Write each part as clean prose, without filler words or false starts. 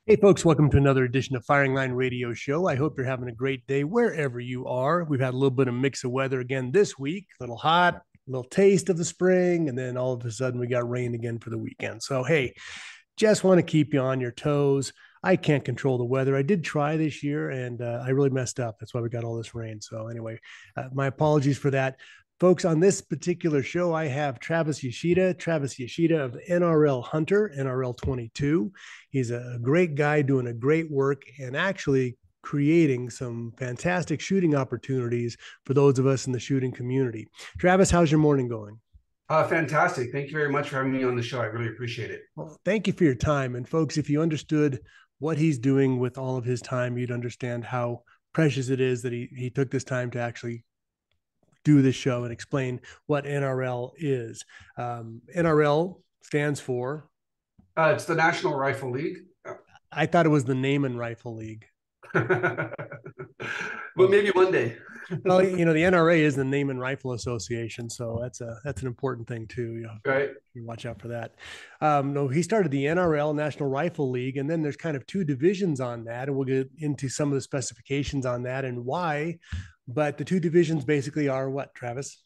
Hey, folks, welcome to another edition of Firing Line Radio Show. I hope you're having a great day wherever you are. We've had a little bit of mix of weather again this week, a little hot, a little taste of the spring, and then all of a sudden we got rain again for the weekend. So, hey, just want to keep you on your toes. I can't control the weather. I did try this year and I really messed up. That's why we got all this rain. So, anyway, my apologies for that. Folks, on this particular show, I have Travis Ishida of NRL Hunter, NRL 22. He's a great guy doing a great work and actually creating some fantastic shooting opportunities for those of us in the shooting community. Travis, how's your morning going? Fantastic. Thank you very much for having me on the show. I really appreciate it. Well, thank you for your time. And folks, if you understood what he's doing with all of his time, you'd understand how precious it is that he took this time to actually do this show and explain what NRL is. NRL stands for, It's the National Rifle League. I thought it was the Name and Rifle League. But maybe one day. Well, the NRA is the Name and Rifle Association, so that's an important thing too. Right. You watch out for that. No, he started the NRL, National Rifle League, and then there's kind of two divisions on that, and we'll get into some of the specifications on that and why. But the two divisions basically are what, Travis?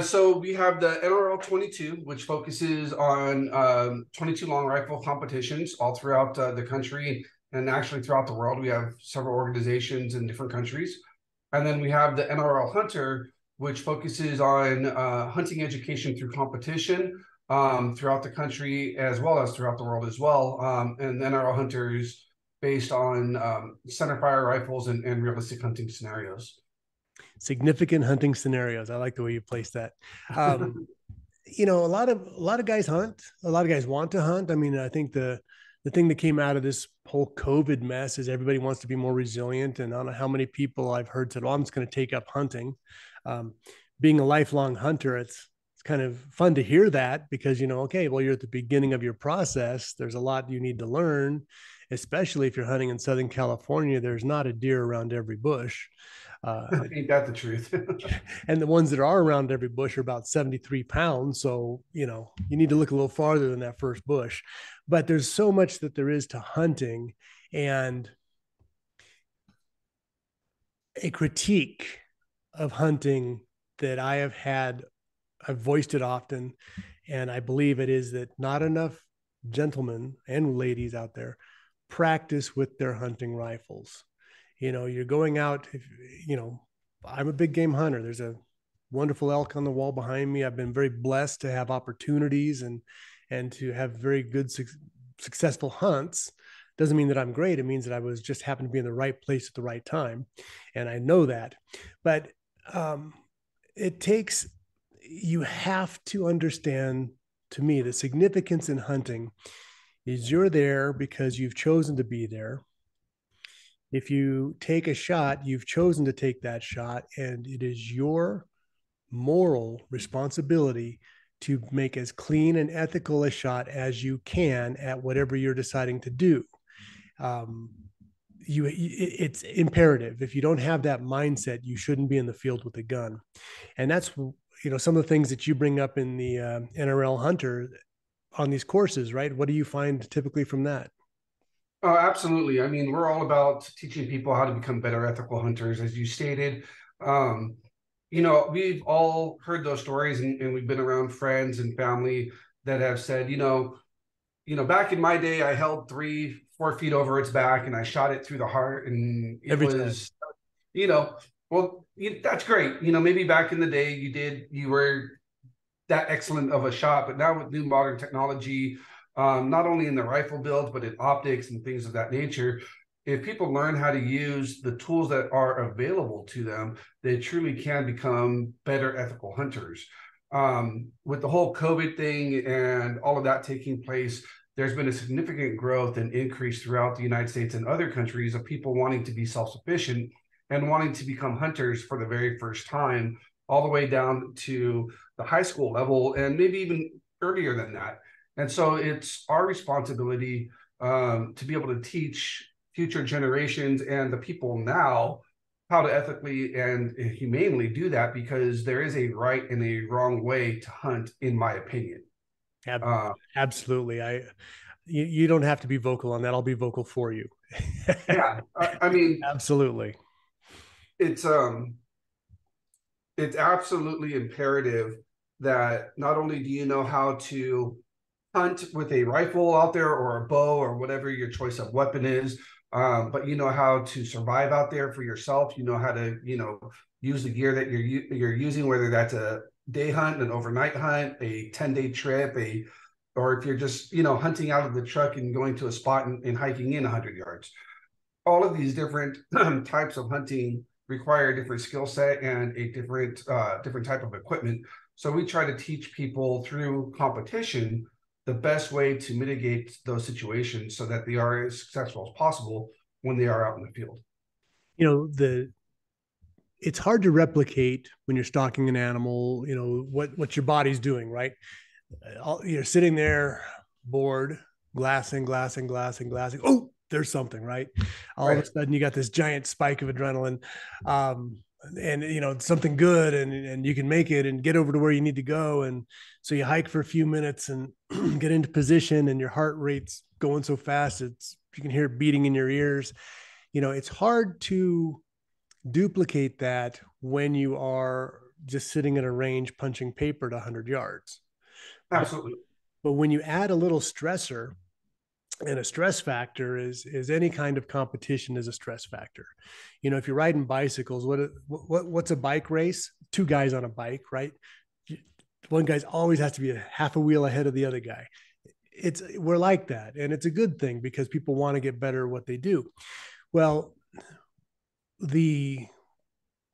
So we have the NRL 22, which focuses on 22 long rifle competitions all throughout the country and actually throughout the world. We have several organizations in different countries. And then we have the NRL Hunter, which focuses on hunting education through competition throughout the country as well as throughout the world as well. And NRL Hunter is based on centerfire rifles and realistic hunting scenarios. Significant hunting scenarios. I like the way you place that. Um, a lot of guys hunt. A lot of guys want to hunt. I mean, I think the thing that came out of this whole COVID mess is everybody wants to be more resilient. And I don't know how many people I've heard said, "Well, I'm just going to take up hunting." Um, Being a lifelong hunter, it's kind of fun to hear that because okay, well, you're at the beginning of your process. There's a lot you need to learn, especially if you're hunting in Southern California. There's not a deer around every bush. Ain't that the truth? And the ones that are around every bush are about 73 pounds. So, you need to look a little farther than that first bush. But there's so much that there is to hunting and a critique of hunting that I have had. I've voiced it often. And I believe it is that not enough gentlemen and ladies out there practice with their hunting rifles. You're going out, if, you know, I'm a big game hunter. There's a wonderful elk on the wall behind me. I've been very blessed to have opportunities and to have very good successful hunts. Doesn't mean that I'm great. It means that I was just happened to be in the right place at the right time, and I know that. But um, it takes you have to understand, to me, the significance in hunting is you're there because you've chosen to be there. If you take a shot, you've chosen to take that shot, and it is your moral responsibility to make as clean and ethical a shot as you can at whatever you're deciding to do. Um, it's imperative. If you don't have that mindset, you shouldn't be in the field with a gun, and that's some of the things that you bring up in the NRL Hunter on these courses, right? What do you find typically from that? Oh, absolutely. I mean, we're all about teaching people how to become better ethical hunters, as you stated. Um, we've all heard those stories and we've been around friends and family that have said, back in my day, I held 3, 4 feet over its back and I shot it through the heart. And it Every time. was, you know, well, that's great. Maybe back in the day you were that excellent of a shot, but now with new modern technology, not only in the rifle builds, but in optics and things of that nature, if people learn how to use the tools that are available to them, they truly can become better ethical hunters. With the whole COVID thing and all of that taking place, there's been a significant growth and increase throughout the United States and other countries of people wanting to be self-sufficient and wanting to become hunters for the very first time, all the way down to the high school level and maybe even earlier than that. And so it's our responsibility to be able to teach future generations and the people now how to ethically and humanely do that, because there is a right and a wrong way to hunt, in my opinion. Ab- Uh, Absolutely. you don't have to be vocal on that. I'll be vocal for you. Yeah, I mean, Absolutely. it's it's absolutely imperative that not only do you know how to hunt with a rifle out there or a bow or whatever your choice of weapon is, but you know how to survive out there for yourself. You know how to, use the gear that you're using, whether that's a day hunt, an overnight hunt, a 10-day trip, or if you're just hunting out of the truck and going to a spot and hiking in 100 yards. All of these different types of hunting require a different skill set and a different type of equipment. So we try to teach people through competition the best way to mitigate those situations so that they are as successful as possible when they are out in the field. The it's hard to replicate when you're stalking an animal, what your body's doing, right? You're sitting there bored, glassing. Oh, there's something, right? All of a Right. sudden you got this giant spike of adrenaline. Um, and something good, and you can make it and get over to where you need to go. And so you hike for a few minutes and get into position, and your heart rate's going so fast you can hear it beating in your ears. It's hard to duplicate that when you are just sitting at a range punching paper to 100 yards. But, Absolutely. but when you add a little stressor, and a stress factor is any kind of competition is a stress factor. If you're riding bicycles, what's a bike race? Two guys on a bike, right? One guy's always has to be a half a wheel ahead of the other guy. We're like that, and it's a good thing because people want to get better at what they do. Well, the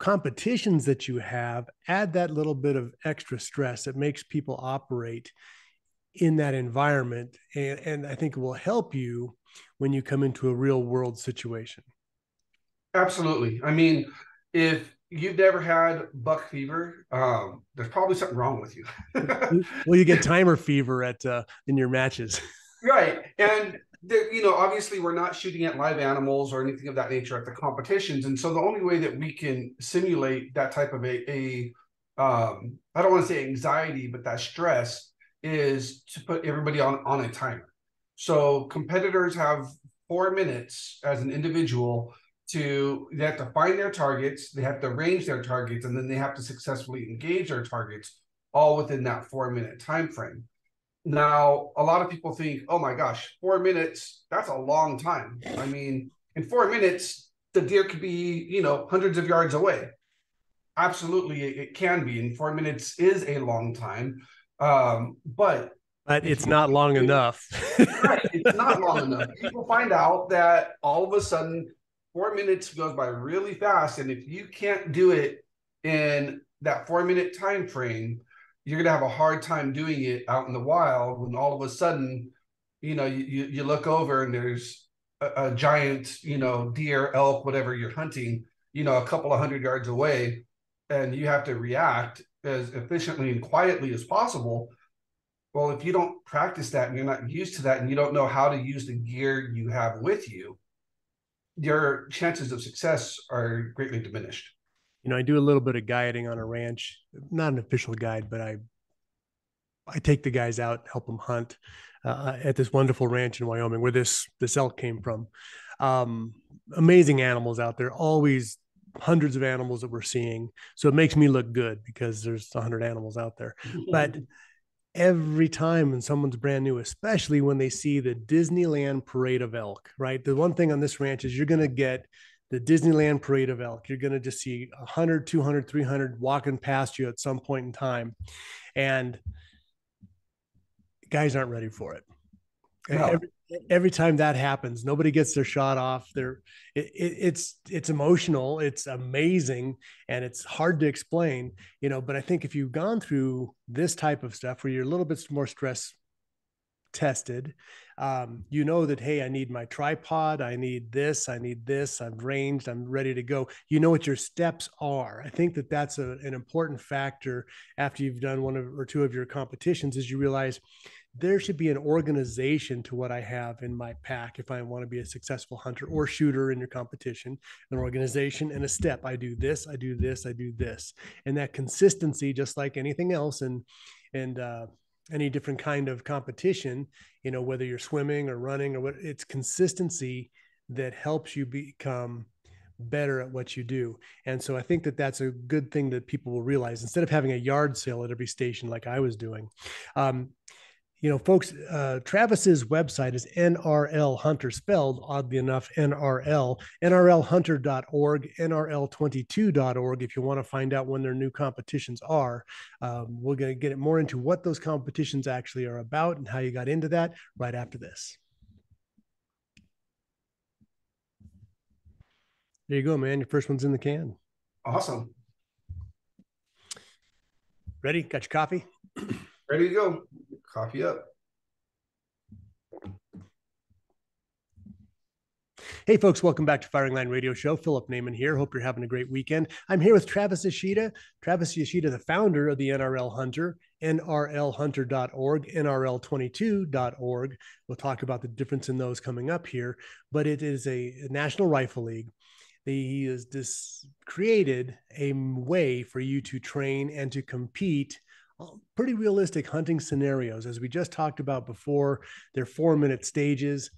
competitions that you have add that little bit of extra stress that makes people operate in that environment, and I think it will help you when you come into a real world situation. Absolutely. I mean, if you've never had buck fever, there's probably something wrong with you. Well, you get timer fever at in your matches. Right. And obviously we're not shooting at live animals or anything of that nature at the competitions. And so the only way that we can simulate that type of I don't want to say anxiety, but that stress is to put everybody on a timer. So competitors have 4 minutes as an individual they have to find their targets, they have to range their targets, and then they have to successfully engage their targets all within that 4 minute time frame. Now, a lot of people think, oh my gosh, 4 minutes, that's a long time. I mean, in 4 minutes, the deer could be, hundreds of yards away. Absolutely, it can be. And 4 minutes is a long time. But But if it's you not long enough. right, it's not long enough. People find out that all of a sudden 4 minutes goes by really fast. And if you can't do it in that 4 minute time frame, you're gonna have a hard time doing it out in the wild when all of a sudden, you look over and there's a giant, deer, elk, whatever you're hunting, a couple of 100 yards away, and you have to react as efficiently and quietly as possible. Well, if you don't practice that and you're not used to that and you don't know how to use the gear you have with you, your chances of success are greatly diminished. I do a little bit of guiding on a ranch, not an official guide, but I take the guys out, help them hunt at this wonderful ranch in Wyoming where this elk came from. Um, Amazing animals out there, always hundreds of animals that we're seeing. So it makes me look good because there's 100 animals out there. But every time when someone's brand new, especially when they see the Disneyland parade of elk, right? The one thing on this ranch is you're going to get the Disneyland parade of elk. You're going to just see 100, 200, 300 walking past you at some point in time. And guys aren't ready for it. No, Every time that happens, nobody gets their shot off. It's emotional, it's amazing, and it's hard to explain, But I think if you've gone through this type of stuff where you're a little bit more stress tested, that, hey, I need my tripod, I need this, I'm ranged, I'm ready to go. You know what your steps are. I think that's an important factor after you've done one or two of your competitions, is you realize there should be an organization to what I have in my pack if I want to be a successful hunter or shooter in your competition. An organization and a step. I do this, I do this, and that consistency, just like anything else. And any different kind of competition, whether you're swimming or running or what, it's consistency that helps you become better at what you do. And so I think that that's a good thing that people will realize instead of having a yard sale at every station like I was doing. Folks, Travis's website is NRL Hunter, spelled oddly enough, NRL, NRLHunter.org, NRL22.org, if you want to find out when their new competitions are. We're going to get more into what those competitions actually are about and how you got into that right after this. There you go, man. Your first one's in the can. Awesome. Ready? Got your coffee? Ready to go. Coffee up. Hey, folks, welcome back to Firing Line Radio Show. Philip Naiman here. Hope you're having a great weekend. I'm here with Travis Ishida. Travis Ishida, the founder of the NRL Hunter, NRLHunter.org, NRL22.org. We'll talk about the difference in those coming up here, but it is a National Rifle League. He has created a way for you to train and to compete pretty realistic hunting scenarios. As we just talked about before, they're 4-minute stages.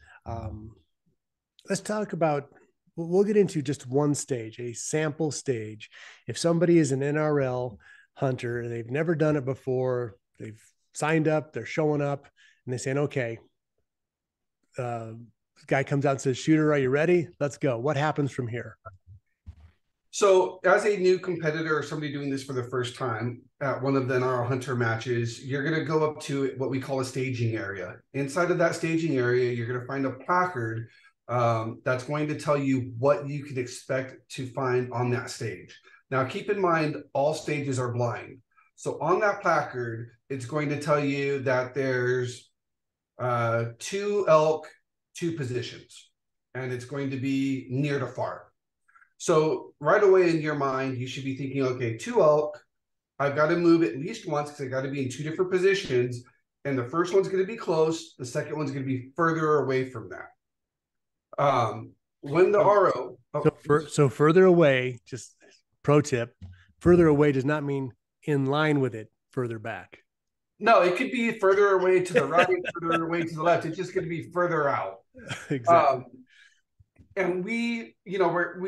Let's talk about, we'll get into just one stage, a sample stage. If somebody is an NRL hunter, they've never done it before, they've signed up, they're showing up, and they're saying, okay, guy comes out and says, shooter, are you ready? Let's go. What happens from here? So as a new competitor or somebody doing this for the first time at one of the NRL Hunter matches, you're going to go up to what we call a staging area. Inside of that staging area, you're going to find a placard that's going to tell you what you can expect to find on that stage. Now, keep in mind, all stages are blind. So on that placard, it's going to tell you that there's 2 elk, 2 positions, and it's going to be near to far. So right away in your mind, you should be thinking, okay, 2 elk, I've got to move at least once because I got to be in 2 different positions. And the first one's going to be close. The second one's going to be further away from that. When the RO. So further away, just pro tip, further away does not mean in line with it, further back. No, it could be further away to the right, further away to the left. It's just going to be further out. Exactly. And we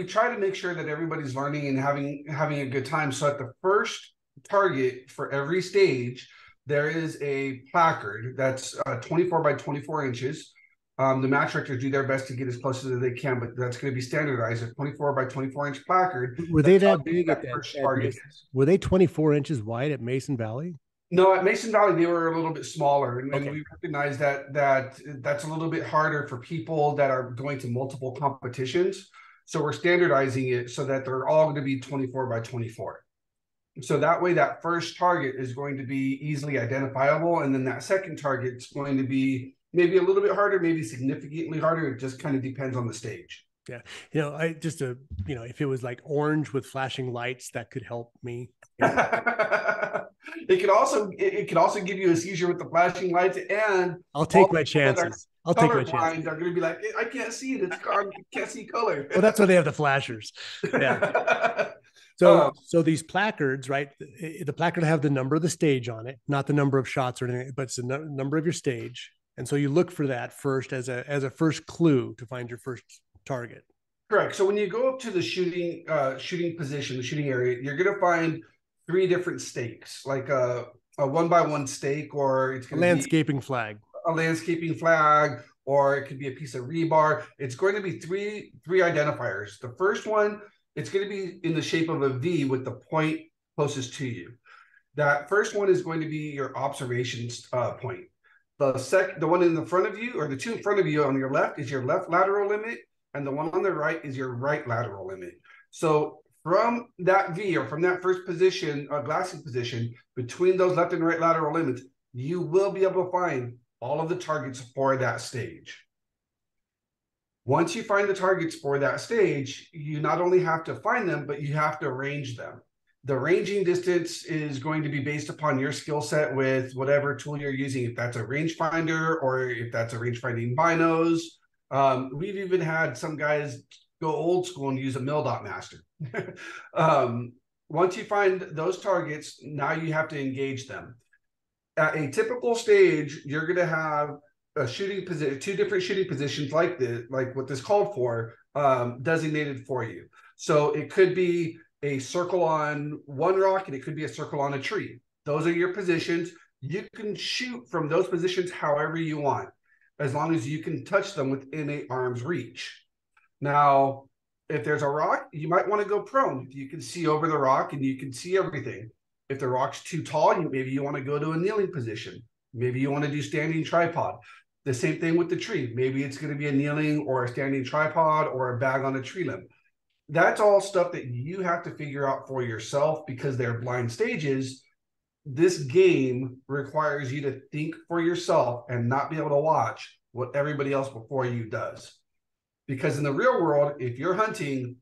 try to make sure that everybody's learning and having a good time. So at the first target for every stage, there is a placard that's 24 by 24 inches. The match directors do their best to get as close as they can, but that's going to be standardized, a 24 by 24 inch placard. Were they that big at that first target? Were they 24 inches wide at Mason Valley? No, at Mason Valley, they were a little bit smaller. And we recognize that that's a little bit harder for people that are going to multiple competitions. So we're standardizing it so that they're all going to be 24 by 24. So that way, that first target is going to be easily identifiable. And then that second target is going to be maybe a little bit harder, maybe significantly harder. It just kind of depends on the stage. Yeah. If it was like orange with flashing lights, that could help me. It could also give you a seizure with the flashing lights, and I'll take my chances. I'll take my chances. They're going to be like, I can't see it. It's I can't see color. Well, that's why they have the flashers. Yeah. So these placards, right? The placard have the number of the stage on it, not the number of shots or anything, but it's the number of your stage. And so you look for that first as a first clue to find your first target. Correct. So when you go up to the shooting position, the shooting area, you're going to find 3 different stakes, like a 1x1 stake, or it's going to be a landscaping flag, or it could be a piece of rebar. It's going to be three identifiers. The first one, it's going to be in the shape of a V with the point closest to you. That first one is going to be your observations point. The one in the front of you, or the 2 in front of you on your left, is your left lateral limit, and the one on the right is your right lateral limit. So from that V, or from that first position, glassing position, between those left and right lateral limits, you will be able to find all of the targets for that stage. Once you find the targets for that stage, you not only have to find them, but you have to range them. The ranging distance is going to be based upon your skill set with whatever tool you're using, if that's a rangefinder or if that's a range-finding binos. We've even had some guys go old school and use a Mil-Dot Master. Once you find those targets, now you have to engage them. at a typical stage, you're going to have a shooting position, two different shooting positions like this, like what this called for, designated for you. So it could be a circle on one rock and it could be a circle on a tree. Those are your positions. You can shoot from those positions however you want, as long as you can touch them within a arm's reach. Now, if there's a rock, you might want to go prone. You can see over the rock and you can see everything. If the rock's too tall, maybe you want to go to a kneeling position. Maybe you want to do standing tripod. The same thing with the tree. Maybe it's going to be a kneeling or a standing tripod or a bag on a tree limb. That's all stuff that you have to figure out for yourself because they're blind stages. This game requires you to think for yourself and not be able to watch what everybody else before you does. Because in the real world, if you're hunting,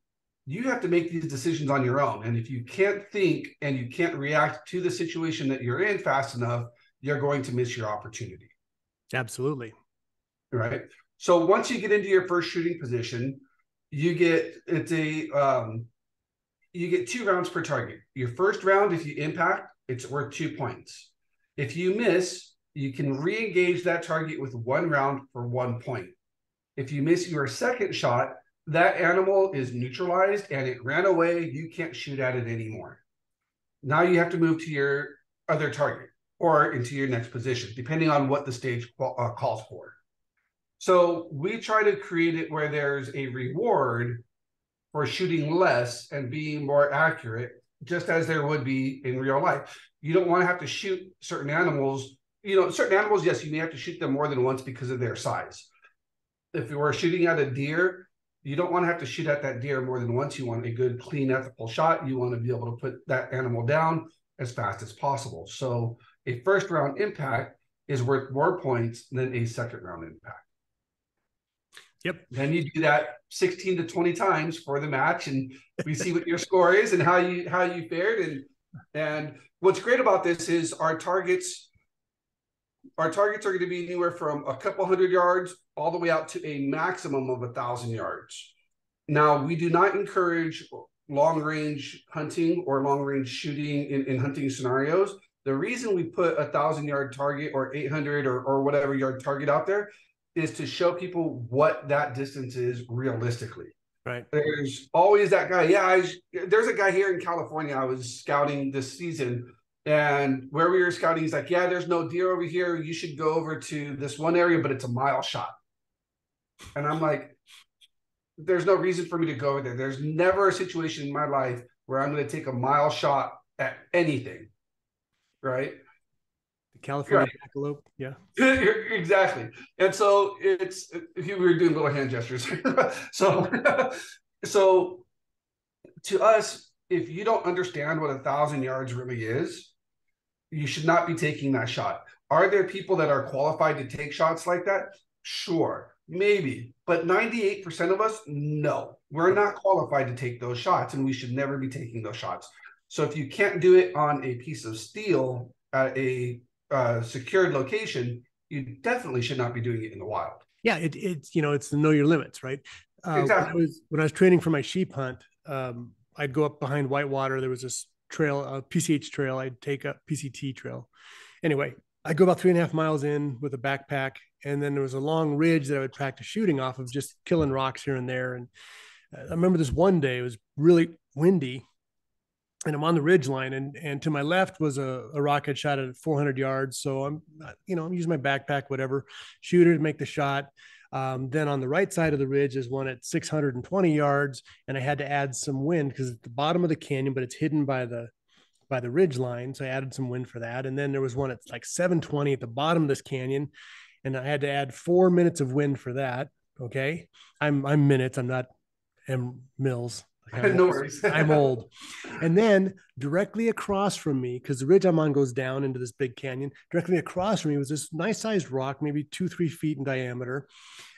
you have to make these decisions on your own. And if you can't think and you can't react to the situation that you're in fast enough, you're going to miss your opportunity. Absolutely. Right. So once you get into your first shooting position, you get you get 2 rounds per target. Your first round, if you impact, it's worth 2 points. If you miss, you can re-engage that target with 1 round for 1 point. If you miss your second shot, that animal is neutralized and it ran away. You can't shoot at it anymore. Now you have to move to your other target or into your next position, depending on what the stage calls for. So we try to create it where there's a reward for shooting less and being more accurate, just as there would be in real life. You don't want to have to shoot certain animals. You know, certain animals, yes, you may have to shoot them more than once because of their size. If you were shooting at a deer, you don't want to have to shoot at that deer more than once. You want a good, clean, ethical shot. You want to be able to put that animal down as fast as possible. So a first round impact is worth more points than a second round impact. Yep. Then you do that 16 to 20 times for the match, and we see what your score is and how you fared. And what's great about this is our targets are going to be anywhere from a couple hundred yards all the way out to a maximum of 1,000 yards. Now, we do not encourage long range hunting or long range shooting in hunting scenarios. The reason we put 1,000-yard target or 800 or whatever yard target out there is to show people what that distance is realistically. Right. There's always that guy. Yeah, there's a guy here in California I was scouting this season, and where we were scouting, he's like, yeah, there's no deer over here. You should go over to this one area, but it's a mile shot. And I'm like, there's no reason for me to go over there. There's never a situation in my life where I'm going to take a mile shot at anything. Right. The California jackalope. Yeah. Exactly. And so we were doing little hand gestures. So to us, if you don't understand what 1,000 yards really is, you should not be taking that shot. Are there people that are qualified to take shots like that? Sure, maybe. But 98% of us, no. We're not qualified to take those shots, and we should never be taking those shots. So if you can't do it on a piece of steel at a secured location, you definitely should not be doing it in the wild. Yeah, it's it's to know your limits, right? Exactly. When I was training for my sheep hunt, I'd go up behind Whitewater. There was this trail, a PCH trail. I'd take a PCT trail. Anyway, I'd go about 3.5 miles in with a backpack, and then there was a long ridge that I would practice shooting off of, just killing rocks here and there. And I remember this one day, it was really windy, and I'm on the ridge line, and to my left was a rocket shot at 400 yards. So I'm using my backpack, whatever, shoot it, make the shot. Then on the right side of the ridge is one at 620 yards, and I had to add some wind because it's at the bottom of the canyon, but it's hidden by the ridge line. So I added some wind for that. And then there was one at like 720 at the bottom of this canyon, and I had to add 4 minutes of wind for that. Okay, I'm minutes. I'm not mils. No worries. I'm old. And then directly across from me, because the ridge I'm on goes down into this big canyon, directly across from me was this nice sized rock, maybe 2-3 feet in diameter,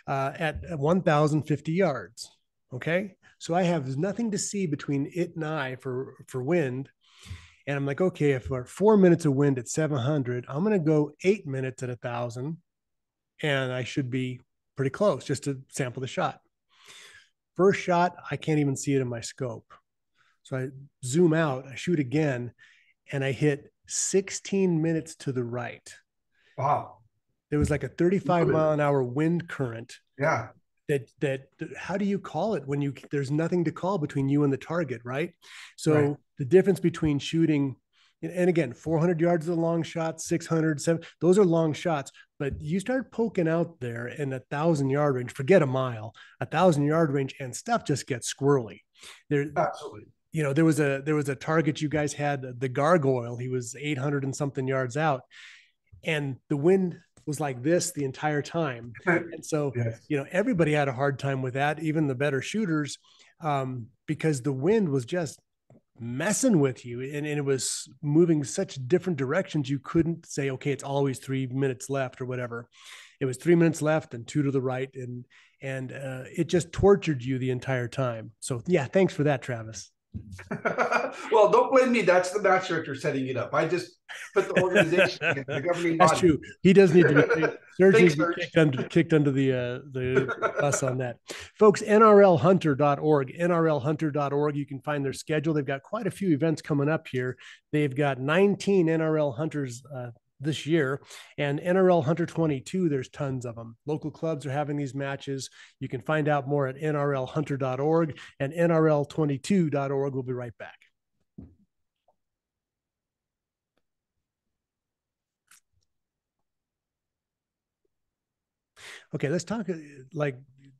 at 1,050 yards. Okay. So I have nothing to see between it and I for wind. And I'm like, okay, if we're 4 minutes of wind at 700, I'm going to go 8 minutes at 1,000, and I should be pretty close just to sample the shot. First shot, I can't even see it in my scope. So I zoom out, I shoot again, and I hit 16 minutes to the right. Wow. There was like a 35-mile-an-hour wind current. Yeah. That how do you call it when there's nothing to call between you and the target, right? Right. So the difference between shooting, and again, 400 yards is a long shot, 600, those are long shots. But you start poking out there in 1,000-yard range, forget a mile, 1,000-yard range, and stuff just gets squirrely. There, Absolutely. there was a target you guys had, the gargoyle. He was 800 and something yards out, and the wind was like this the entire time. And so, Yes. everybody had a hard time with that, even the better shooters, because the wind was just messing with you, and it was moving such different directions. You couldn't say, okay, it's always 3 minutes left or whatever. It was 3 minutes left and two to the right. And it just tortured you the entire time. So yeah, thanks for that, Travis. Well, don't blame me. That's the match director setting it up. I just put the organization, the governing That's body. true. He does need to be Serge Thanks, needs to be Serge. kicked under the bus on that. Folks, NRLHunter.org, NRLHunter.org. You can find their schedule. They've got quite a few events coming up here. They've got 19 NRL Hunters this year, and NRL Hunter 22, there's tons of them. Local clubs are having these matches. You can find out more at NRLHunter.org and NRL22.org. We'll be right back. Okay, let's talk, like,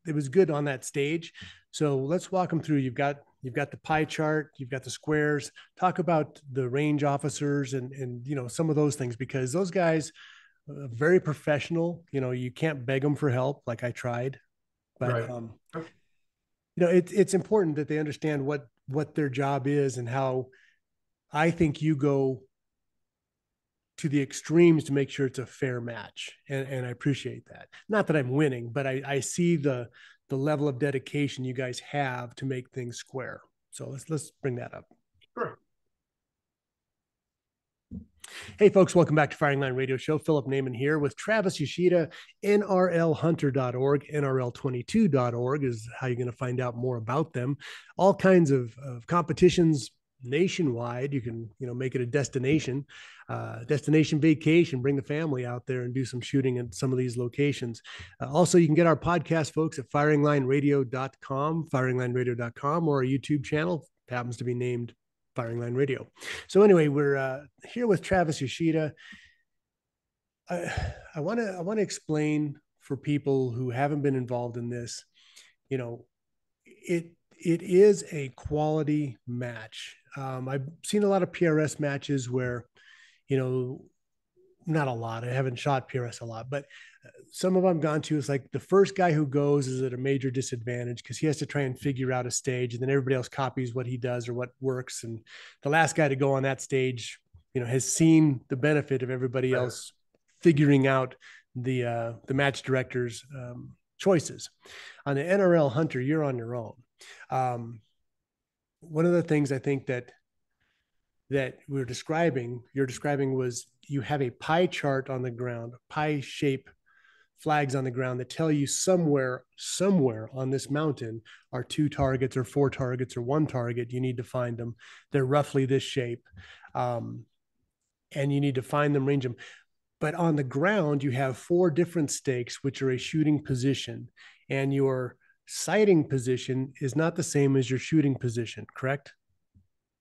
it was good on that stage. So let's walk them through. You've got the pie chart, you've got the squares. Talk about the range officers and some of those things, because those guys very professional. You can't beg them for help like I tried, but Right. it's important that they understand what their job is, and how I think you go to the extremes to make sure it's a fair match. And I appreciate that. Not that I'm winning, but I see the level of dedication you guys have to make things square. So let's bring that up. Sure. Hey, folks, welcome back to Firing Line Radio Show. Philip Naiman here with Travis Ishida, NRLHunter.org, NRL22.org is how you're going to find out more about them. All kinds of competitions nationwide. You can, make it a destination vacation, bring the family out there and do some shooting at some of these locations. Also, you can get our podcast, folks, at firinglineradio.com, or our YouTube channel, happens to be named Firing Line Radio. So anyway, we're here with Travis Ishida. I want to explain for people who haven't been involved in this. It is a quality match. I've seen a lot of PRS matches where, not a lot. I haven't shot PRS a lot, but some of them I've gone to, is like the first guy who goes is at a major disadvantage because he has to try and figure out a stage, and then everybody else copies what he does or what works. And the last guy to go on that stage, has seen the benefit of everybody else figuring out the match director's choices. On the NRL Hunter, you're on your own. One of the things I think that you're describing was you have a pie chart on the ground, pie shape flags on the ground that tell you somewhere on this mountain are two targets or four targets or one target. You need to find them. They're roughly this shape. And you need to find them, range them. But on the ground, you have four different stakes, which are a shooting position, and your sighting position is not the same as your shooting position, correct?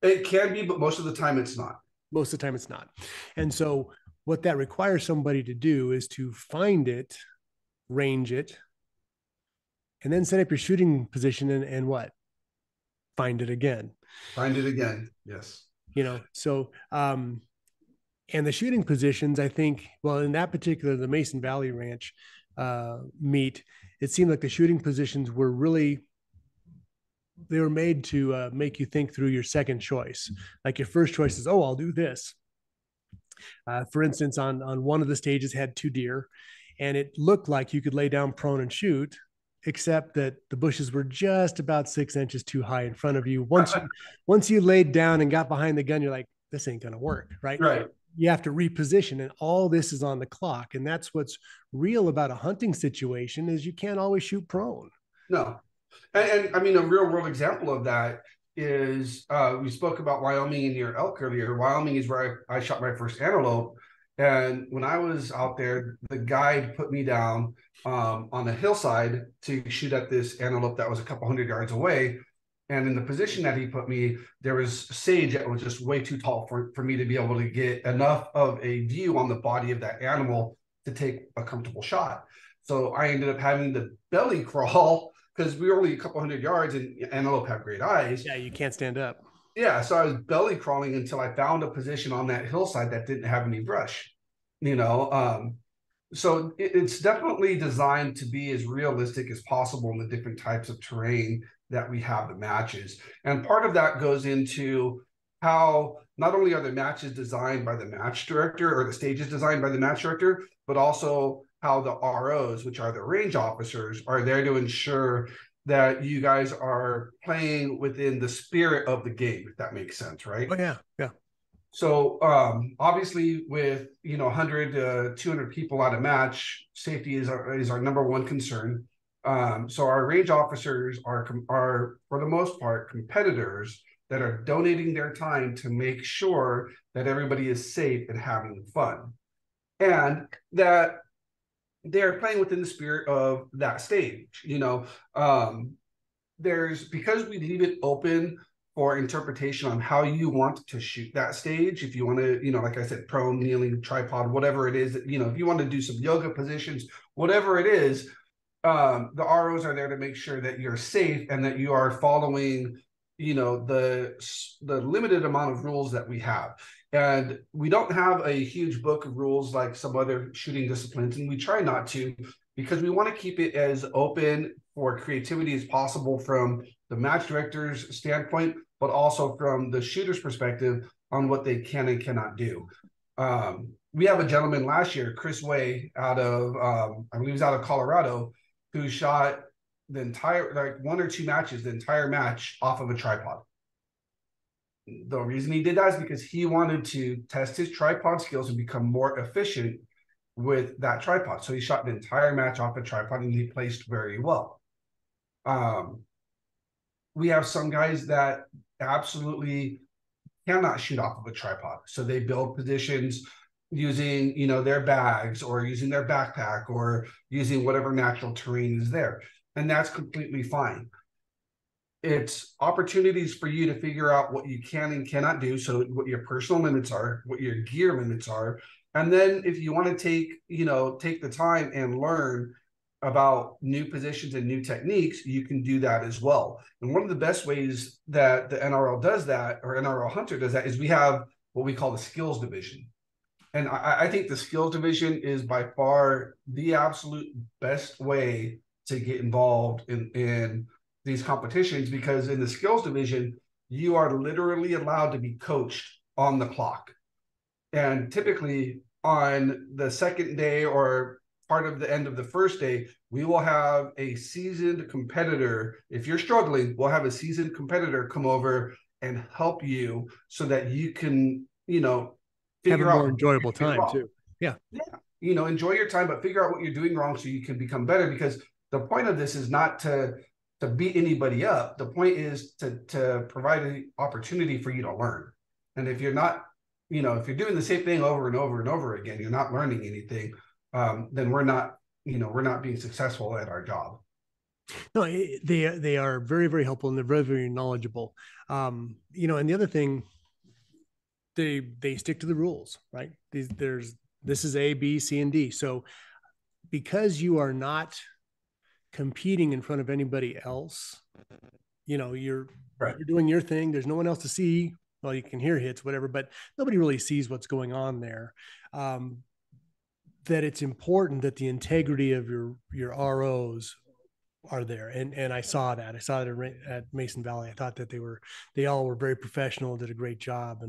It can be, but most of the time it's not. Most of the time it's not. And so what that requires somebody to do is to find it, range it, and then set up your shooting position and what? Find it again. Find it again. Yes. So and the shooting positions, I think, well, in that particular, the Mason Valley Ranch meet, it seemed like the shooting positions were they were made to make you think through your second choice. Like your first choice is, oh, I'll do this. For instance, on one of the stages had two deer, and it looked like you could lay down prone and shoot, except that the bushes were just about 6 inches too high in front of you. Once you laid down and got behind the gun, you're like, this ain't gonna work, right? Right. You have to reposition, and all this is on the clock. And that's what's real about a hunting situation, is you can't always shoot prone. No. And I mean, a real world example of that is we spoke about Wyoming and your elk earlier. Wyoming is where I shot my first antelope. And when I was out there, the guide put me down on a hillside to shoot at this antelope that was a couple hundred yards away. And in the position that he put me, there was sage that was just way too tall for me to be able to get enough of a view on the body of that animal to take a comfortable shot. So I ended up having to belly crawl because we were only a couple hundred yards and antelope have great eyes. Yeah, you can't stand up. Yeah, so I was belly crawling until I found a position on that hillside that didn't have any brush, you know. So it's definitely designed to be as realistic as possible in the different types of terrain that we have the matches. And part of that goes into how not only are the matches designed by the match director or the stages designed by the match director, but also how the ROs, which are the range officers, are there to ensure that you guys are playing within the spirit of the game, if that makes sense, right? Oh yeah, yeah. So obviously, with 100 to 200 people at a match, safety is our number one concern. So our range officers are for the most part competitors that are donating their time to make sure that everybody is safe and having fun, and that they're playing within the spirit of that stage. There's because we leave it open for interpretation on how you want to shoot that stage. If you want to, like I said, prone, kneeling, tripod, whatever it is that, if you want to do some yoga positions, whatever it is, the ROs are there to make sure that you're safe and that you are following, the limited amount of rules that we have. And we don't have a huge book of rules like some other shooting disciplines, and we try not to, because we want to keep it as open for creativity as possible from the match director's standpoint, but also from the shooter's perspective on what they can and cannot do. We have a gentleman last year, Chris Way, out of, I believe he's out of Colorado, who shot the entire, like one or two matches, the entire match off of a tripod. The reason he did that is because he wanted to test his tripod skills and become more efficient with that tripod. So he shot the entire match off a tripod and he placed very well. We have some guys that absolutely cannot shoot off of a tripod. So they build positions using, their bags or using their backpack or using whatever natural terrain is there. And that's completely fine. It's opportunities for you to figure out what you can and cannot do. So what your personal limits are, what your gear limits are. And then if you want to take the time and learn about new positions and new techniques, you can do that as well. And one of the best ways that the NRL does that, or NRL Hunter does that, is we have what we call the skills division. And I think the skills division is by far the absolute best way to get involved in these competitions, because in the skills division, you are literally allowed to be coached on the clock. And typically on the second day or part of the end of the first day, we will have a seasoned competitor. If you're struggling, we'll have a seasoned competitor come over and help you so that you can, Have a figure more out enjoyable time too. Yeah. Yeah. Enjoy your time, but figure out what you're doing wrong so you can become better, because the point of this is not to beat anybody up. The point is to provide an opportunity for you to learn. And if you're not, if you're doing the same thing over and over and over again, you're not learning anything, then we're not being successful at our job. No, they are very, very helpful, and they're very, very knowledgeable. And the other thing, they stick to the rules, right? This is A, B, C, and D. So because you are not competing in front of anybody else, you're doing your thing. There's no one else to see. Well, you can hear hits, whatever, but nobody really sees what's going on there. That it's important that the integrity of your ROs are there. And I saw that. I saw that at Mason Valley. I thought that they all were very professional, did a great job.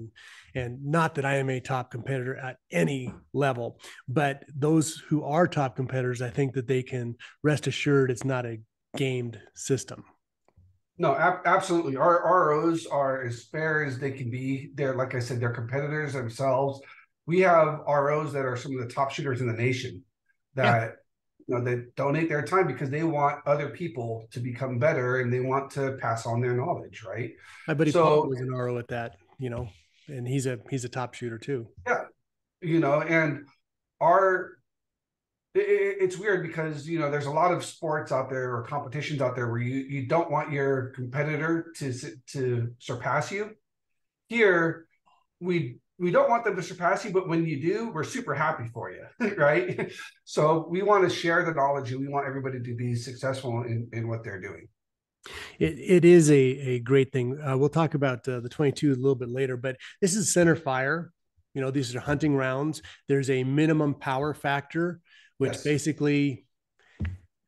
And not that I am a top competitor at any level, but those who are top competitors, I think that they can rest assured it's not a gamed system. No, absolutely. Our ROs are as fair as they can be. They're, like I said, they're competitors themselves. We have ROs that are some of the top shooters in the nation that They donate their time because they want other people to become better and they want to pass on their knowledge, right? My buddy Paul So was an RO at that, and he's a top shooter too. yeah, and our it's weird because there's a lot of sports out there or competitions out there where you don't want your competitor to surpass you. Here, we don't want them to surpass you, but when you do, we're super happy for you, right? So we want to share the knowledge and we want everybody to be successful in what they're doing. It is a great thing. We'll talk about the 22 a little bit later, but this is center fire. These are hunting rounds. There's a minimum power factor, which Yes. basically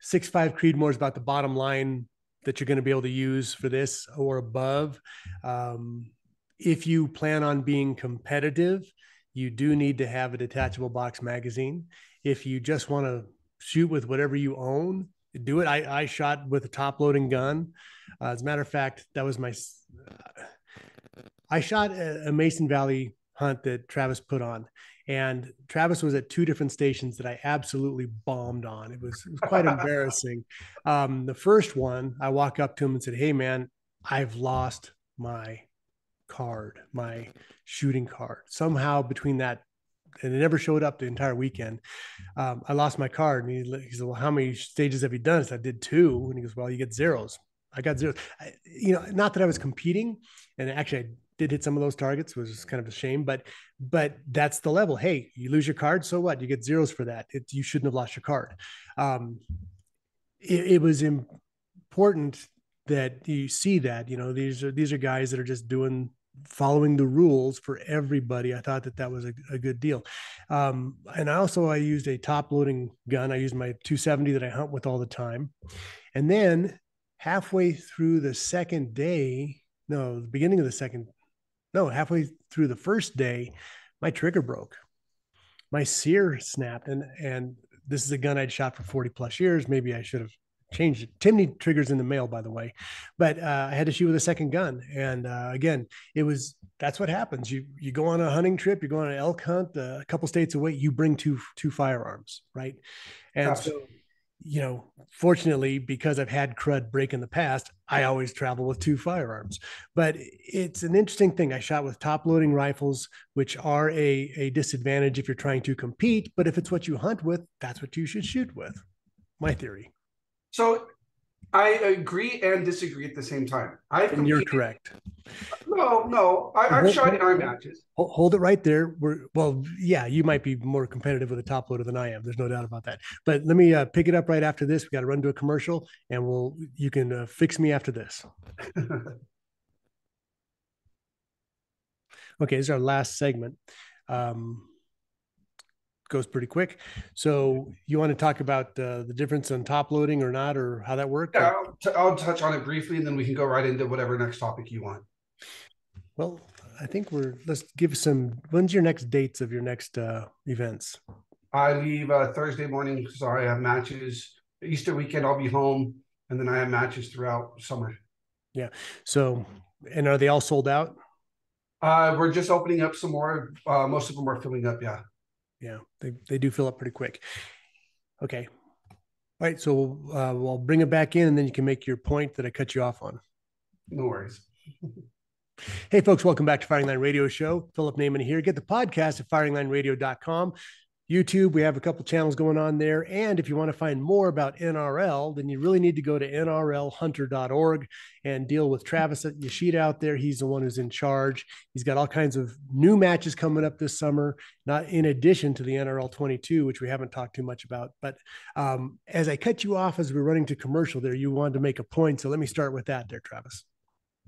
6.5 Creedmoor is about the bottom line that you're going to be able to use for this or above. If you plan on being competitive, you do need to have a detachable box magazine. If you just want to shoot with whatever you own, do it. I shot with a top loading gun. As a matter of fact, that was I shot a Mason Valley hunt that Travis put on. And Travis was at two different stations that I absolutely bombed on. It was quite embarrassing. The first one, I walk up to him and said, "Hey, man, I've lost my card, my shooting card. Somehow between that, and it never showed up the entire weekend. I lost my card." And he said, "Well, how many stages have you done?" I said, "I did two." And he goes, "Well, you get zeros." I got zeros. Not that I was competing, and actually I did hit some of those targets, which was kind of a shame, but that's the level. Hey, you lose your card, so what? You get zeros for that. You shouldn't have lost your card. It was important that you see that these are guys that are just following the rules for everybody. I thought that was a good deal. And I used a top loading gun. I used my 270 that I hunt with all the time. And then halfway through the second day, no, the beginning of the second, no, halfway through the first day, my trigger broke. My sear snapped, and this is a gun I'd shot for 40 plus years. Maybe I should have changed it. Timney triggers in the mail, by the way, but I had to shoot with a second gun. And again, that's what happens. You go on a hunting trip, you go on an elk hunt, a couple states away, you bring two firearms, right? And Absolutely. so, fortunately, because I've had crud break in the past, I always travel with two firearms. But it's an interesting thing. I shot with top loading rifles, which are a disadvantage if you're trying to compete. But if it's what you hunt with, that's what you should shoot with. My theory. So I agree and disagree at the same time. I've And you're competed. correct. No. I've Hold, shot in hold, our matches. hold it right there. Well, yeah, you might be more competitive with a top loader than I am. There's no doubt about that. But let me pick it up right after this. We got to run to a commercial, and you can fix me after this. Okay, this is our last segment. Goes pretty quick. So you want to talk about the difference in top loading or not, or how that worked? Yeah, I'll touch on it briefly, and then we can go right into whatever next topic you want. Well, I think let's give when's your next dates of your next events? I leave Thursday morning, so I have matches. Easter weekend, I'll be home, and then I have matches throughout summer. Yeah. So, and are they all sold out? We're just opening up some more. Most of them are filling up. Yeah. Yeah, they do fill up pretty quick. Okay. All right. So we'll bring it back in, and then you can make your point that I cut you off on. No worries. Hey, folks, welcome back to Firing Line Radio Show. Philip Naiman here. Get the podcast at firinglineradio.com. YouTube, we have a couple channels going on there. And if you want to find more about NRL, then you really need to go to nrlhunter.org and deal with Travis Ishida out there. He's the one who's in charge. He's got all kinds of new matches coming up this summer, not in addition to the NRL 22, which we haven't talked too much about. But as I cut you off as we're running to commercial there, you wanted to make a point. So let me start with that there, Travis.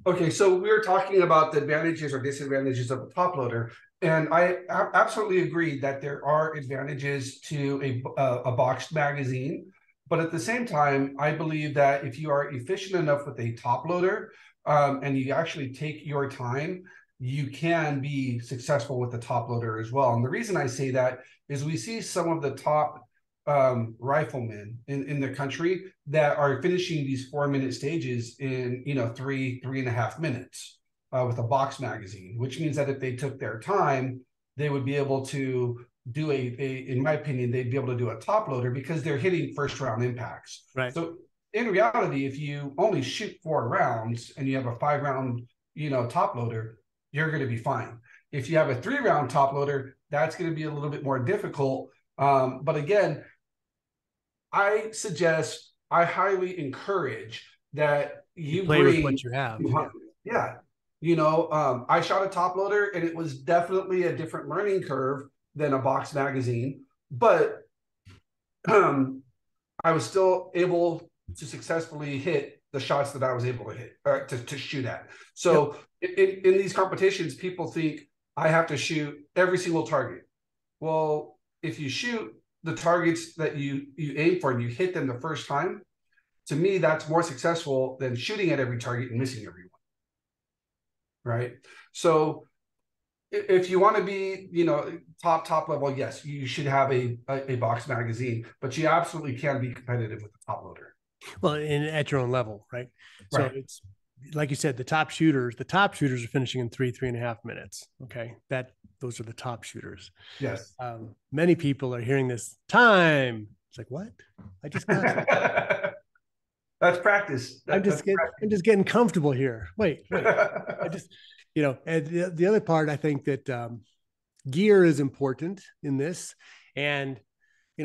Okay, so we were talking about the advantages or disadvantages of a top loader, and I absolutely agree that there are advantages to a boxed magazine, but at the same time, I believe that if you are efficient enough with a top loader, and you actually take your time, you can be successful with the top loader as well. And the reason I say that is we see some of the top riflemen in the country that are finishing these 4-minute stages in 3.5 minutes with a box magazine, which means that if they took their time, they would be able to do in my opinion, they'd be able to do a top loader because they're hitting first round impacts. Right. So in reality, if you only shoot 4 rounds and you have a 5 round, top loader, you're going to be fine. If you have a 3 round top loader, that's going to be a little bit more difficult. But again, I highly encourage that You you play with bring, what you have. Yeah. yeah, I shot a top loader and it was definitely a different learning curve than a box magazine, but I was still able to successfully hit the shots that I was able to hit to shoot at. Yep. So in these competitions, people think I have to shoot every single target. Well, if you shoot the targets that you aim for and you hit them the first time, to me, that's more successful than shooting at every target and missing every one. Right. So if you want to be, top level, yes, you should have a box magazine, but you absolutely can be competitive with the top loader. Well, and at your own level, right? So Right. it's like you said, the top shooters are finishing in 3.5 minutes. Okay. Those are the top shooters. Yes. Many people are hearing this time. It's like, what? I just got it. That's practice. That's I'm just getting comfortable here. Wait. I practice. just, and the other part, I think that gear is important in this. And,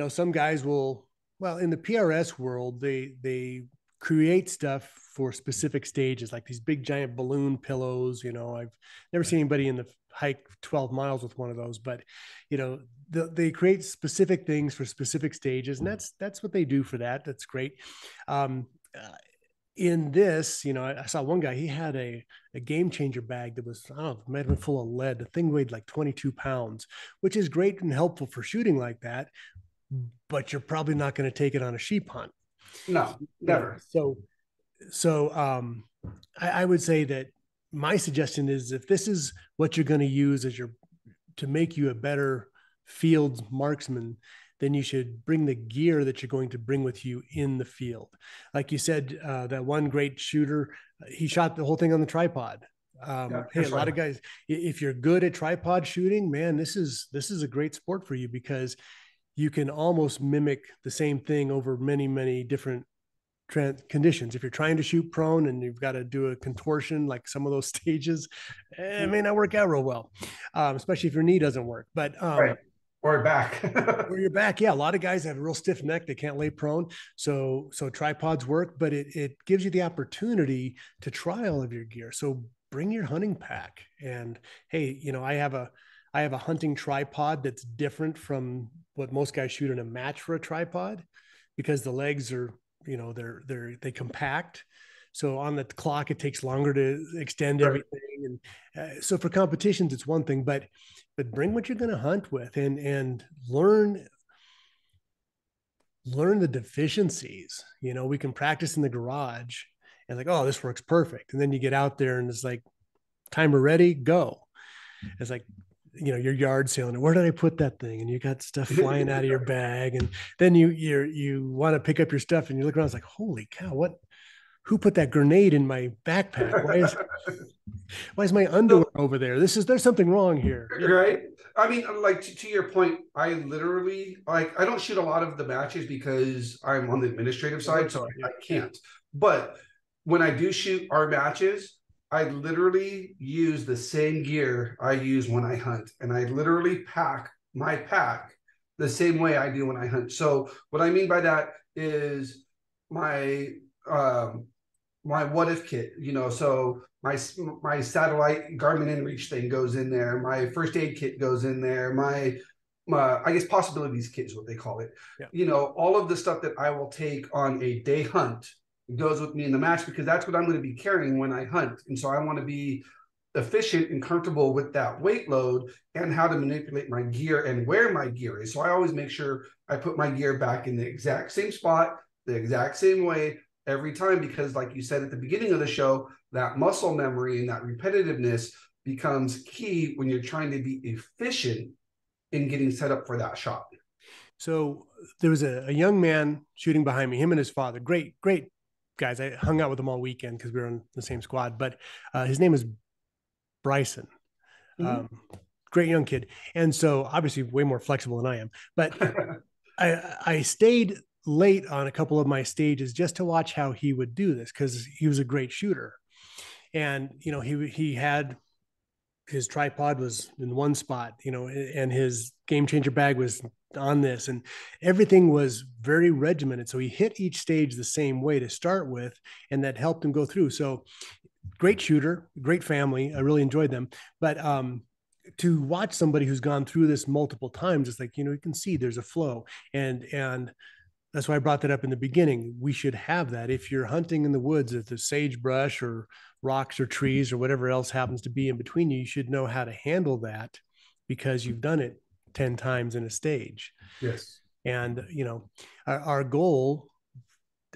some guys will, well, in the PRS world, they create stuff for specific stages, like these big giant balloon pillows. I've never seen anybody in the hike 12 miles with one of those, but, they create specific things for specific stages. And that's what they do for that. That's great. In this, I saw one guy, he had a game changer bag that was, I don't know, might have been full of lead. The thing weighed like 22 pounds, which is great and helpful for shooting like that, but you're probably not going to take it on a sheep hunt. No, never. So I would say that my suggestion is, if this is what you're going to use to make you a better field marksman, then you should bring the gear that you're going to bring with you in the field. Like you said, that one great shooter, he shot the whole thing on the tripod. Yeah, Hey, for a lot sure. of guys, if you're good at tripod shooting, man, this is a great sport for you, because you can almost mimic the same thing over many, many different conditions. If you're trying to shoot prone and you've got to do a contortion, like some of those stages, it may not work out real well, especially if your knee doesn't work. But Right. Or back. or your back, yeah, a lot of guys have a real stiff neck; they can't lay prone. So tripods work, but it gives you the opportunity to try all of your gear. So bring your hunting pack, and hey, I have a hunting tripod that's different from what most guys shoot in a match for a tripod, because the legs are, they compact. So on the clock, it takes longer to extend Sure. everything. And so for competitions, it's one thing, but bring what you're going to hunt with, and learn the deficiencies. We can practice in the garage and like, oh, this works perfect. And then you get out there and it's like, timer ready, go. It's like, your yard sailing. Where did I put that thing? And you got stuff flying out of your bag. And then you want to pick up your stuff and you look around, it's like, holy cow, who put that grenade in my backpack? Why is my underwear So, over there? There's something wrong here. right. I mean, like to your point, I literally I don't shoot a lot of the matches because I'm on the administrative It side, works so for you. I can't. But when I do shoot our matches, I literally use the same gear I use when I hunt, and I literally pack my pack the same way I do when I hunt. So what I mean by that is my um my what if kit, so my satellite Garmin inReach thing goes in there, my first aid kit goes in there, my I guess possibilities kit is what they call it. Yeah. All of the stuff that I will take on a day hunt goes with me in the match, because that's what I'm going to be carrying when I hunt. And so I want to be efficient and comfortable with that weight load and how to manipulate my gear and where my gear is. So I always make sure I put my gear back in the exact same spot, the exact same way every time, because like you said at the beginning of the show, that muscle memory and that repetitiveness becomes key when you're trying to be efficient in getting set up for that shot. So there was a young man shooting behind me, him and his father. Great, great guys. I hung out with them all weekend because we were on the same squad. But his name is Bryson. Mm-hmm. Um, great young kid. And so obviously way more flexible than I am. But I stayed late on a couple of my stages just to watch how he would do this because he was a great shooter. And he had his tripod was in one spot, and his game changer bag was on this, and everything was very regimented. So he hit each stage the same way to start with, and that helped him go through. So great shooter, great family. I really enjoyed them. But to watch somebody who's gone through this multiple times, it's like, you can see there's a flow. And that's why I brought that up in the beginning. We should have that. If you're hunting in the woods, if there's sagebrush or rocks or trees or whatever else happens to be in between you, you should know how to handle that because you've done it 10 times in a stage. Yes. And, our goal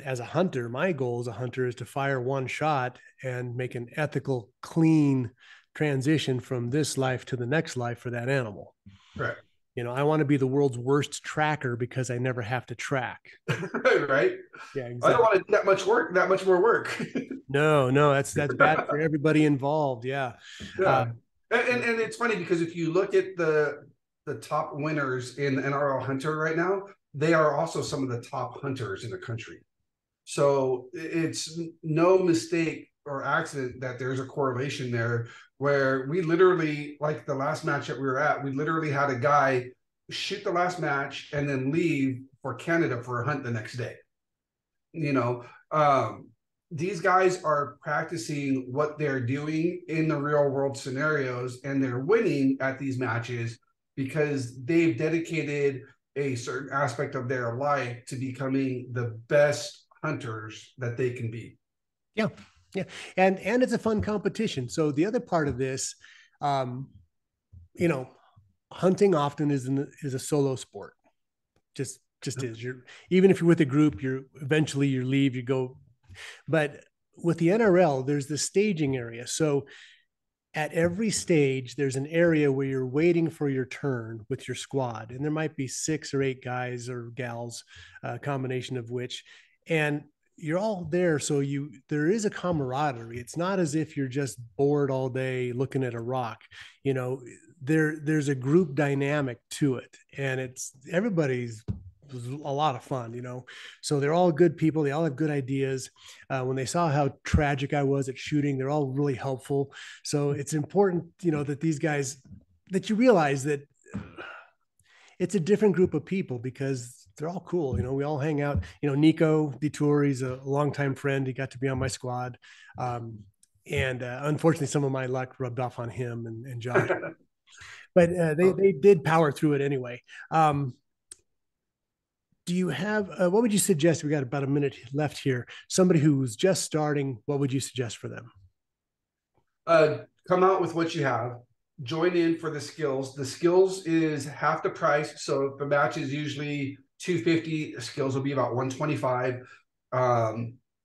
as a hunter, my goal as a hunter is to fire one shot and make an ethical, clean transition from this life to the next life for that animal. Right. I want to be the world's worst tracker because I never have to track. Right. Yeah, I don't exactly. want to do that much more work. No, that's bad for everybody involved. Yeah. Yeah. And it's funny because if you look at the top winners in the NRL Hunter right now, they are also some of the top hunters in the country. So it's no mistake or accident that there's a correlation there where we literally, like the last match that we were at, we literally had a guy shoot the last match and then leave for Canada for a hunt the next day. You know, these guys are practicing what they're doing in the real world scenarios, and they're winning at these matches because they've dedicated a certain aspect of their life to becoming the best hunters that they can be. Yeah. Yeah. And it's a fun competition. So the other part of this, um, you know, hunting often is a solo sport. Just is. You're even if you're with a group, you're eventually you leave, you go. But with the NRL, there's the staging area. So at every stage, there's an area where you're waiting for your turn with your squad, and there might be 6 or 8 guys or gals, a combination of which, and you're all there. So there is a camaraderie. It's not as if you're just bored all day looking at a rock. You know, there's a group dynamic to it, and it's everybody's was a lot of fun, So they're all good people. They all have good ideas. When they saw how tragic I was at shooting, they're all really helpful. So it's important, that these guys, that you realize that it's a different group of people because they're all cool. We all hang out. Nico Detour, he's a longtime friend. He got to be on my squad. And unfortunately, some of my luck rubbed off on him and Josh. But they did power through it anyway. Do you have, what would you suggest? We got about a minute left here. Somebody who's just starting, what would you suggest for them? Come out with what you have. Join in for the skills. The skills is half the price. So if the match is usually $250, the skills will be about $125.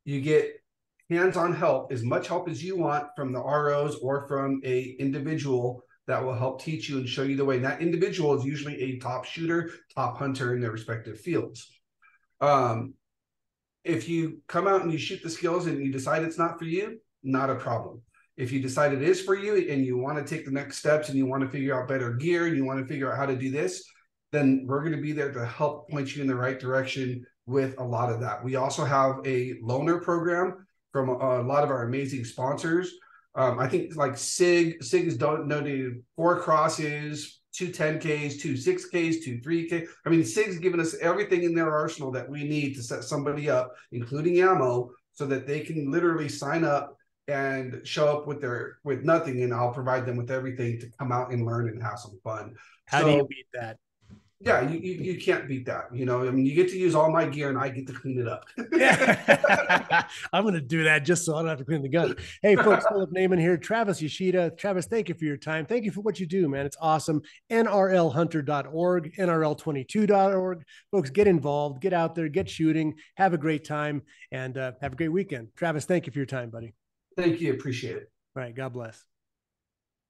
You get hands-on help, as much help as you want from the ROs or from a individual that will help teach you and show you the way. And that individual is usually a top shooter, top hunter in their respective fields. If you come out and you shoot the skills and you decide it's not for you, not a problem. If you decide it is for you and you want to take the next steps and you want to figure out better gear and you want to figure out how to do this, then we're going to be there to help point you in the right direction with a lot of that. We also have a loaner program from a lot of our amazing sponsors. I think like SIG has donated 4 crosses, 2 10Ks, 2 6Ks, 2 3K. I mean, SIG's given us everything in their arsenal that we need to set somebody up, including ammo, so that they can literally sign up and show up with nothing, and I'll provide them with everything to come out and learn and have some fun. How do you beat that? Yeah, you can't beat that. I mean, you get to use all my gear and I get to clean it up. Yeah. I'm going to do that just so I don't have to clean the gun. Hey, folks, Philip Naiman here. Travis Ishida. Travis, thank you for your time. Thank you for what you do, man. It's awesome. NRLHunter.org, NRL22.org. Folks, get involved, get out there, get shooting, have a great time, and have a great weekend. Travis, thank you for your time, buddy. Thank you. Appreciate it. All right. God bless.